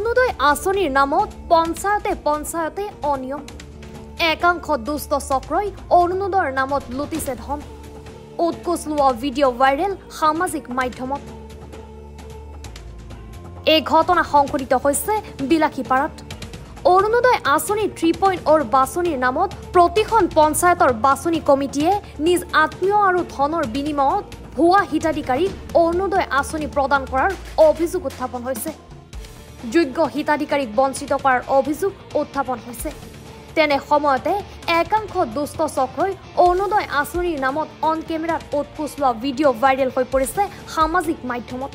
অৰুণোদয় আঁচনিৰ নামত পঞ্চায়তে অনিয়ম একাংশ দুষ্ট চক্ৰই অৰুণোদয়ৰ নামত লুটিছে ধন উৎকোচ লোৱা ভিডিঅ' ভাইৰেল সামাজিক মাধ্যমত এই ঘটনা সংঘটিত হৈছে বিলাসীপাৰাত অৰুণোদয় আঁচনি 3.0 বাছনিৰ নামত প্ৰতিখন পঞ্চায়তৰ বাছনি কমিটিয়ে নিজ আত্মীয় আৰু ধনৰ বিনিময়ত ভুৱা হিতাধিকাৰীক অৰুণোদয় আঁচনি প্ৰদান কৰাৰ অভিযোগ উত্থাপন হৈছে যোগ্য হিতাধিকাৰীক বঞ্চিত কৰাৰ অভিযোগ উত্থাপন হৈছে তেনে সময়তে একাংশ দুষ্ট চক্ৰই অৰুণোদয় আঁচনিৰ নামত অন কেমেৰাত উৎকোচ লোৱা ভিডিঅ' ভাইৰেল হৈ পৰিছে সামাজিক মাধ্যমত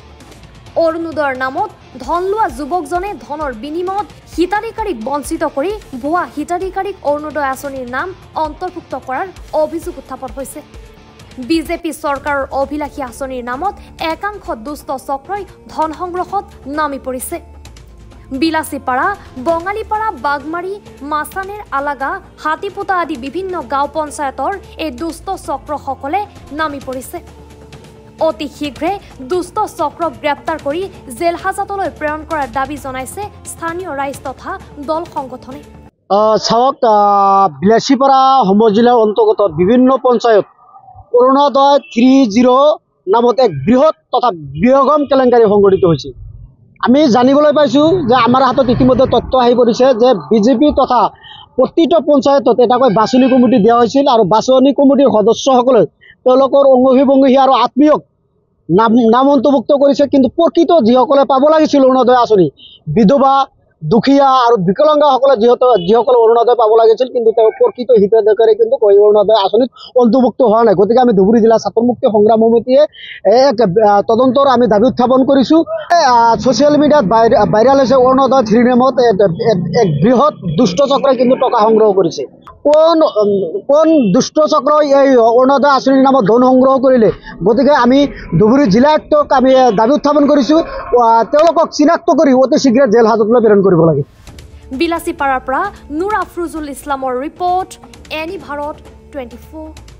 অৰুণোদয়ৰ নামত ধন লোৱা যুৱকজনে ধনৰ বিনিময়ত হিতাধিকাৰীক বঞ্চিত কৰি ভুৱা হিতাধিকাৰীক অৰুণোদয় আঁচনিৰ নাম অন্তৰ্ভুক্ত কৰাৰ অভিযোগ উত্থাপন হৈছে বিজেপি চৰকাৰৰ অভিলাষী আঁচনিৰ নামত একাংশ দুষ্ট চক্ৰই ধন সংগ্ৰহত নামি পৰিছে বিলাসীপাৰা বঙালীপাৰা বাগমাৰী মাছানেৰ আলাগা হাতীপোতা আদি বিভিন্ন গাঁও পঞ্চায়তৰ এই দুষ্ট চক্ৰসকলে নামি পৰিছে অতি শীঘ্ৰে দুষ্ট চক্ৰক গ্ৰেপ্তাৰ কৰি জেল হাজতলৈ প্ৰেৰণ কৰাৰ দাবী জনাইছে স্থানীয় ৰাইজ তথা দল সংগঠনে চাওক বিলাসীপাৰা সমজিলাৰ অন্তৰ্গত বিভিন্ন পঞ্চায়ত অৰুণোদয় 3.0 নামত এক বৃহৎ তথা বৃহৎ কেলেংকাৰী সংঘটিত হৈছে আমি জানিবলৈ পাইছোঁ যে আমাৰ হাতত ইতিমধ্যে তথ্য আহি পৰিছে যে বিজেপি তথা প্ৰতিটো পঞ্চায়তত এটাকৈ বাছনি কমিটি দিয়া হৈছিল আৰু বাছনি কমিটিৰ সদস্যসকলে তেওঁলোকৰ অংগী আৰু আত্মীয়ক নাম অন্তৰ্ভুক্ত কৰিছে কিন্তু প্ৰকৃত যিসকলে পাব লাগিছিল অৰুণোদয় আঁচনি বিধৱা দুখীয়া আৰু বিকলাংগসকলে যিসকলে অৰুণোদয় পাব লাগিছিল কিন্তু তেওঁ প্ৰকৃত হিতাধিকাৰী কিন্তু অৰুণোদয় আঁচনিত অন্তৰ্ভুক্ত হোৱা নাই গতিকে আমি ধুবুৰী জিলা ছাত্ৰ মুক্তি সংগ্ৰাম সমিতিয়ে এক তদন্তৰ আমি দাবী উত্থাপন কৰিছোঁ ছ'চিয়েল মিডিয়াত ভাইৰেল হৈছে অৰুণোদয় 3 নামত এক বৃহৎ দুষ্ট চক্ৰই কিন্তু টকা সংগ্ৰহ কৰিছে কোন দুষ্ট চক্ৰই এই অৰুণোদয় আঁচনিৰ নামত ধন সংগ্ৰহ কৰিলে গতিকে আমি ধুবুৰী জিলাটোক আমি দাবী উত্থাপন কৰিছোঁ তেওঁলোকক চিনাক্ত কৰি অতি শীঘ্ৰে জেল হাজতলৈ প্ৰেৰণ কৰিব লাগে বিলাসীপাৰাৰ পৰা নুৰ আফৰোজুল ইছলামৰ ৰিপৰ্ট এনি ভাৰত 24